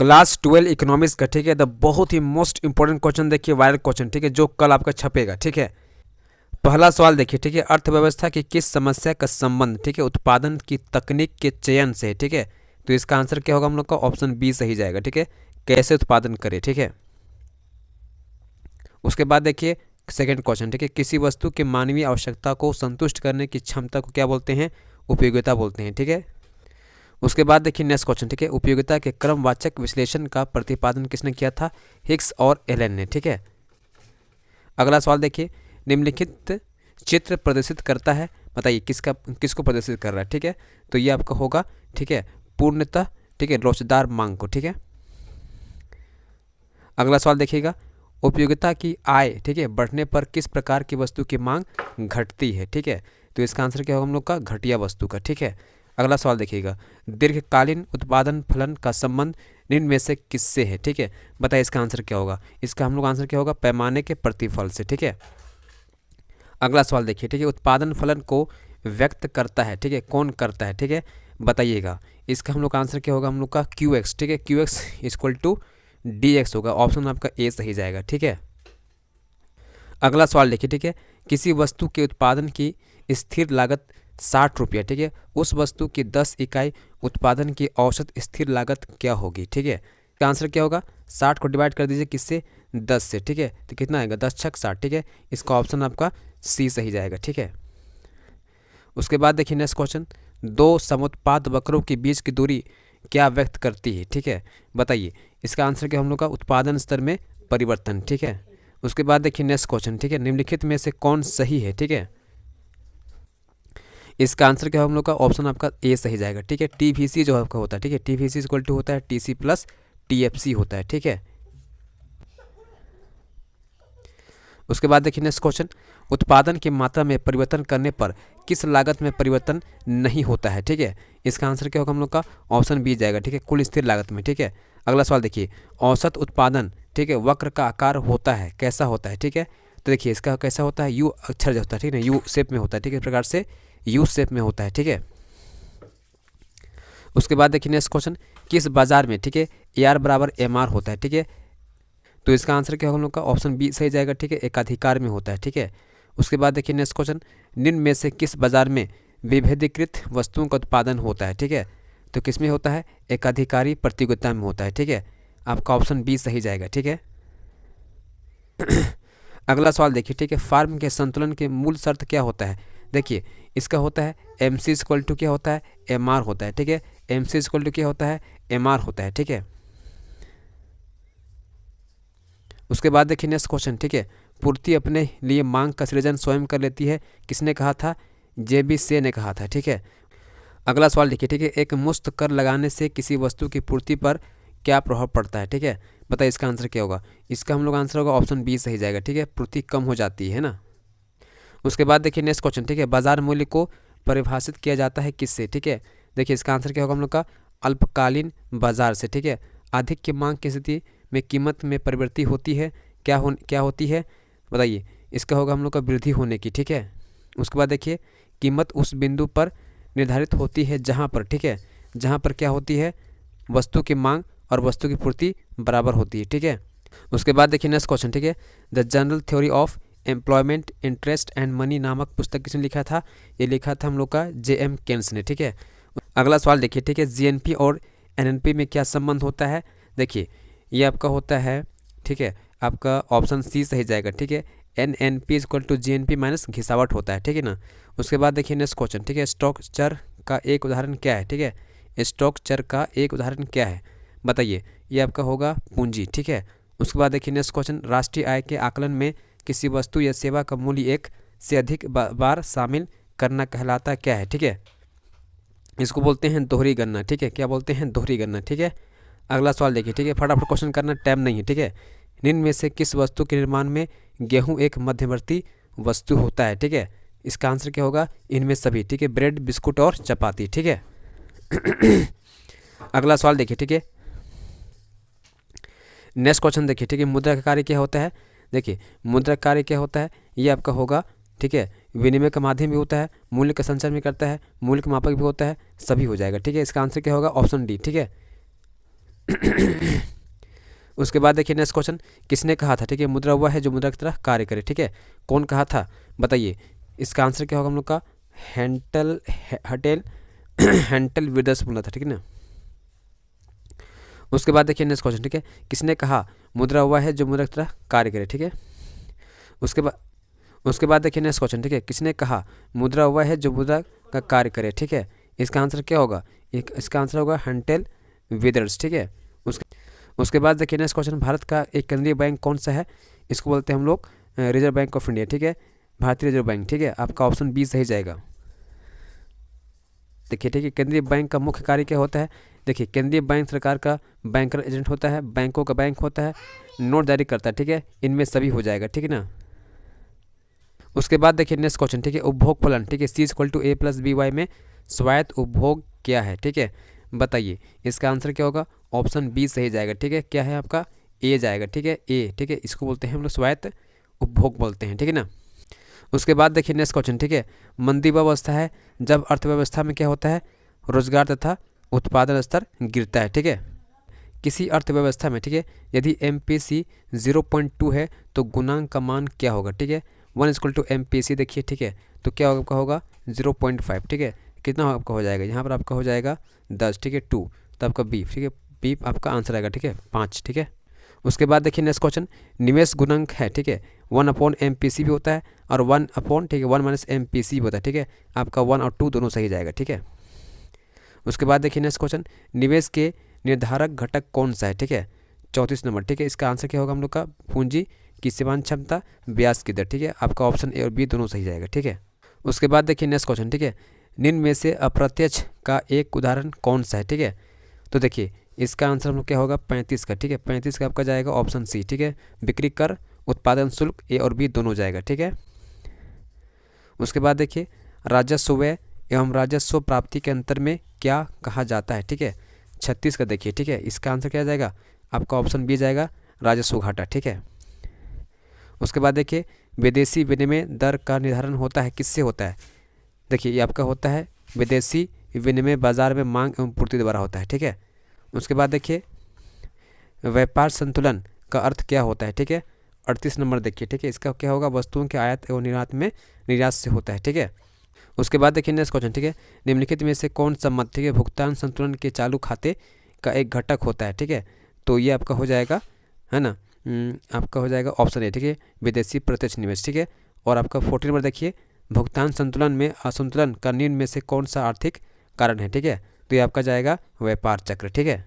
Class 12 economics का, ठीक है, द बहुत ही मोस्ट इंपॉर्टेंट क्वेश्चन देखिए, वायरल क्वेश्चन, ठीक है, जो कल आपका छपेगा, ठीक है। पहला सवाल देखिए, ठीक है, अर्थव्यवस्था की किस समस्या का संबंध, ठीक है, उत्पादन की तकनीक के चयन से, ठीक है। तो इसका आंसर क्या होगा हम लोग का, ऑप्शन बी सही जाएगा, ठीक है, कैसे उत्पादन करें, ठीक है। उसके बाद देखिए सेकंड क्वेश्चन, ठीक है, किसी वस्तु के मानवीय आवश्यकता को संतुष्ट करने की क्षमता को क्या बोलते हैं, उपयोगिता बोलते हैं, ठीक है। उसके बाद देखिए नेक्स्ट क्वेश्चन, ठीक है, उपयोगिता के क्रमवाचक विश्लेषण का प्रतिपादन किसने किया था, हिग्स और एलन ने, ठीक है। अगला सवाल देखिए, निम्नलिखित चित्र प्रदर्शित करता है, बताइए किसको प्रदर्शित कर रहा है, ठीक है। तो ये आपका होगा, ठीक है, पूर्णतः, ठीक है, लोचदार मांग को, ठीक है। अगला सवाल देखिएगा, उपयोगिता की आय, ठीक है, बढ़ने पर किस प्रकार की वस्तु की मांग घटती है, ठीक है। तो इसका आंसर क्या होगा हम लोग का, घटिया वस्तु का, ठीक है। अगला सवाल देखिएगा, दीर्घकालीन उत्पादन फलन का संबंध निम्न में से किससे है, ठीक है। बताइए इसका आंसर क्या होगा, इसका हम लोग आंसर क्या होगा, पैमाने के प्रतिफल से, ठीक है। अगला सवाल देखिए, ठीक है, उत्पादन फलन को व्यक्त करता है, ठीक है, कौन करता है, ठीक है, बताइएगा। इसका हम लोग आंसर क्या होगा हम लोग का, क्यू एक्स, ठीक है, Q X equal to D X होगा, ऑप्शन आपका ए सही जाएगा, ठीक है। अगला सवाल देखिए, ठीक है, किसी वस्तु के उत्पादन की स्थिर लागत 60 रुपया, ठीक है, उस वस्तु की 10 इकाई उत्पादन की औसत स्थिर लागत क्या होगी, ठीक है। इसका आंसर क्या होगा, 60 को डिवाइड कर दीजिए किससे, 10 से, ठीक है, तो कितना आएगा, 10 छक 60, ठीक है। इसका ऑप्शन आपका सी सही जाएगा, ठीक है। उसके बाद देखिए नेक्स्ट क्वेश्चन, दो समुत्पाद वक्रों के बीच की दूरी क्या व्यक्त करती है, ठीक है, बताइए। इसका आंसर क्या हम लोग का, उत्पादन स्तर में परिवर्तन, ठीक है। उसके बाद देखिए नेक्स्ट क्वेश्चन, ठीक है, निम्नलिखित में से कौन सही है, ठीक है। इसका आंसर क्या हम लोग का, ऑप्शन आपका ए सही जाएगा, ठीक है। टीवीसी जो आपका होता है, ठीक है, टीवीसी इक्वल टू होता है टीसी प्लस टीएफसी होता है, ठीक है। उसके बाद देखिए नेक्स्ट क्वेश्चन, उत्पादन की मात्रा में परिवर्तन करने पर किस लागत में परिवर्तन नहीं होता है, ठीक है। इसका आंसर क्या होगा हम लोग का, ऑप्शन बी जाएगा, ठीक है, कुल स्थिर लागत में, ठीक है। अगला सवाल देखिए, औसत उत्पादन, ठीक है, वक्र का आकार होता है, कैसा होता है, ठीक है। तो देखिए इसका कैसा होता है, यू अक्षर जो होता है, ठीक है, यू शेप में होता है, ठीक है, इस प्रकार से यू शेप में होता है, ठीक है। उसके बाद देखिए नेक्स्ट क्वेश्चन, किस बाजार में, ठीक है, ए आर बराबर एम आर होता है, ठीक है। तो इसका आंसर क्या होगा हम लोग का, ऑप्शन बी सही जाएगा, ठीक है, एकाधिकार में होता है, ठीक है। उसके बाद देखिए नेक्स्ट क्वेश्चन, निम्न में से किस बाजार में विभेदीकृत वस्तुओं का उत्पादन होता है, ठीक है। तो किस में होता है, एकाधिकारी प्रतियोगिता में होता है, ठीक है। आपका ऑप्शन बी सही जाएगा, ठीक है। अगला सवाल देखिए, ठीक है, फार्म के संतुलन के मूल शर्त क्या होता है, देखिए इसका होता है एम सी इक्वल टू क्या होता है, एम आर होता है, ठीक है, एम सी इक्वल टू क्या होता है, एम आर होता है, ठीक है। उसके बाद देखिए नेक्स्ट क्वेश्चन, ठीक है, पूर्ति अपने लिए मांग का सृजन स्वयं कर लेती है, किसने कहा था, जे बी से ने कहा था, ठीक है। अगला सवाल देखिए, ठीक है, एक मुफ्त कर लगाने से किसी वस्तु की पूर्ति पर क्या प्रभाव पड़ता है, ठीक है। बताइए इसका आंसर क्या होगा, इसका हम लोग आंसर होगा ऑप्शन बी सही जाएगा, ठीक है, पूर्ति कम हो जाती है ना। उसके बाद देखिए नेक्स्ट क्वेश्चन, ठीक है, बाजार मूल्य को परिभाषित किया जाता है किससे, ठीक है। देखिए इसका आंसर क्या होगा हम लोग का, अल्पकालीन बाजार से, ठीक है। अधिक की मांग की स्थिति में कीमत में परिवर्ती होती है, क्या होती है, बताइए। इसका होगा हम लोग का वृद्धि होने की, ठीक है। उसके बाद देखिए, कीमत उस बिंदु पर निर्धारित होती है जहाँ पर, ठीक है, जहाँ पर क्या होती है, वस्तु की मांग और वस्तु की पूर्ति बराबर होती है, ठीक है। उसके बाद देखिए नेक्स्ट क्वेश्चन, ठीक है, the general theory of employment interest and money नामक पुस्तक किसने लिखा था, ये लिखा था हम लोग का जे एम केन्स ने, ठीक है। अगला सवाल देखिए, ठीक है, जीएनपी और एनएनपी में क्या संबंध होता है, देखिए ये आपका होता है, ठीक है, आपका ऑप्शन सी सही जाएगा, ठीक है, N N P equal to G N P minus घिसावट होता है, ठीक है ना। उसके बाद देखिए नेक्स्ट क्वेश्चन, ठीक है, स्टॉक चर का एक उदाहरण क्या है, ठीक है, स्टॉक चर का एक उदाहरण क्या है, बताइए। ये आपका होगा पूंजी, ठीक है। उसके बाद देखिए नेक्स्ट क्वेश्चन, राष्ट्रीय आय के आकलन में किसी वस्तु या सेवा का मूल्य एक से अधिक बार शामिल करना कहलाता क्या है, ठीक है। इसको बोलते हैं दोहरी गणना, ठीक है, क्या बोलते हैं, दोहरी गणना, ठीक है। अगला सवाल देखिए, ठीक है, फटाफट क्वेश्चन करना, टाइम नहीं है, ठीक है। निम्न में से किस वस्तु के निर्माण में गेहूं एक मध्यवर्ती वस्तु होता है, ठीक है। इसका आंसर क्या होगा, इनमें सभी, ठीक है, ब्रेड, बिस्कुट और चपाती, ठीक है। अगला सवाल देखिए, ठीक है, नेक्स्ट क्वेश्चन देखिए, ठीक है, मुद्रा का कार्य क्या होता है, देखिए मुद्रा का कार्य क्या होता है, ये आपका होगा, ठीक है, विनिमय का माध्यम भी होता है, मूल्य का संचरण भी करता है, मूल्य का मापक भी होता है, सभी हो जाएगा, ठीक है। इसका आंसर क्या होगा, ऑप्शन डी, ठीक है। उसके बाद देखिए नेक्स्ट क्वेश्चन, किसने कहा था, ठीक है, मुद्रा वह है जो मुद्रा की तरह कार्य करे, ठीक है, कौन कहा था बताइए। इसका आंसर क्या होगा हम लोग का, हेंटल विदर्स बोला था, ठीक है ना। उसके बाद देखिए नेक्स्ट क्वेश्चन, ठीक है, किसने कहा मुद्रा वह है जो मुद्रा की तरह कार्य करे, ठीक है। उसके बाद देखिए नेक्स्ट क्वेश्चन, ठीक है, किसने कहा मुद्रा वह है जो मुद्रा का कार्य करे, ठीक है। इसका आंसर क्या होगा, इसका आंसर होगा हेंटल विदर्स, ठीक है। उसके बाद देखिए नेक्स्ट क्वेश्चन, भारत का एक केंद्रीय बैंक कौन सा है, इसको बोलते हैं हम लोग रिजर्व बैंक ऑफ इंडिया, ठीक है, भारतीय रिजर्व बैंक, ठीक है। आपका ऑप्शन बी सही जाएगा। देखिए ठीक है, केंद्रीय बैंक का मुख्य कार्य क्या होता है, देखिए केंद्रीय बैंक सरकार का बैंकर एजेंट होता है, बैंकों का बैंक होता है, नोट जारी करता है, ठीक है, इनमें सभी हो जाएगा, ठीक है ना। उसके बाद देखिए नेक्स्ट क्वेश्चन, ठीक है, उपभोग फलन, ठीक है, C=A+BY में स्वायत्त उपभोग क्या है, ठीक है, बताइए। इसका आंसर क्या होगा, ऑप्शन बी सही जाएगा, ठीक है, क्या है आपका ए जाएगा, ठीक है, ए, ठीक है, इसको बोलते हैं हम लोग स्वायत्त उपभोग बोलते हैं, ठीक है ना। उसके बाद देखिए नेक्स्ट क्वेश्चन, ठीक है, मंदी वह अवस्था है जब अर्थव्यवस्था में क्या होता है, रोजगार तथा उत्पादन स्तर गिरता है, ठीक है। किसी अर्थव्यवस्था में, ठीक है, यदि MPC 0.2 है तो गुणांक का मान क्या होगा, ठीक है, 1:MPC देखिए, ठीक है, तो क्या आपका होगा 0.5, ठीक है, कितना आपका हो जाएगा, यहाँ पर आपका हो जाएगा 10, ठीक है, 2, तो आपका बी, ठीक है, बी आपका आंसर आएगा, ठीक है, 5, ठीक है। उसके बाद देखिए नेक्स्ट क्वेश्चन, निवेश गुणांक है, ठीक है, 1/MPC भी होता है और 1/, ठीक है, 1 - MPC भी होता है, ठीक है, आपका 1 और 2 दोनों सही जाएगा, ठीक है। उसके बाद देखिए नेक्स्ट क्वेश्चन, निवेश के निर्धारक घटक कौन सा है, ठीक है, 34 नंबर, ठीक है, इसका आंसर क्या होगा हम लोग का, पूंजी की सीमांत क्षमता, ब्याज की दर, ठीक है, आपका ऑप्शन ए और बी दोनों सही जाएगा, ठीक है। उसके बाद देखिए नेक्स्ट क्वेश्चन, ठीक है, निम्न में से अप्रत्यक्ष का एक उदाहरण कौन सा है, ठीक है, तो देखिए इसका आंसर हम लोग क्या होगा 35 का, ठीक है, 35 का आपका जाएगा ऑप्शन सी, ठीक है, बिक्री कर, उत्पादन शुल्क, ए और बी दोनों जाएगा, ठीक है। उसके बाद देखिए राजस्व व्यय एवं राजस्व प्राप्ति के अंतर में क्या कहा जाता है, ठीक है, 36 का देखिए, ठीक है, इसका आंसर क्या जाएगा, आपका ऑप्शन बी जाएगा राजस्व घाटा, ठीक है। उसके बाद देखिए विदेशी विनिमय दर का निर्धारण होता है, किससे होता है, देखिए ये आपका होता है विदेशी विनिमय बाजार में मांग एवं पूर्ति द्वारा होता है, ठीक है। उसके बाद देखिए व्यापार संतुलन का अर्थ क्या होता है, ठीक है, 38 नंबर देखिए, ठीक है, इसका क्या होगा, वस्तुओं के आयात एवं निर्यात में निर्यात से होता है, ठीक है। उसके बाद देखिए नेक्स्ट क्वेश्चन, ठीक है, निम्नलिखित में से कौन सा मत, ठीक है, भुगतान संतुलन के चालू खाते का एक घटक होता है, ठीक है, तो ये आपका हो जाएगा, है ना, आपका हो जाएगा ऑप्शन ए, ठीक है, विदेशी प्रत्यक्ष निवेश, ठीक है। और आपका 14 नंबर देखिए, भुगतान संतुलन में असंतुलन का निम्न में से कौन सा आर्थिक कारण है, ठीक है, तो ये आपका जाएगा व्यापार चक्र, ठीक है।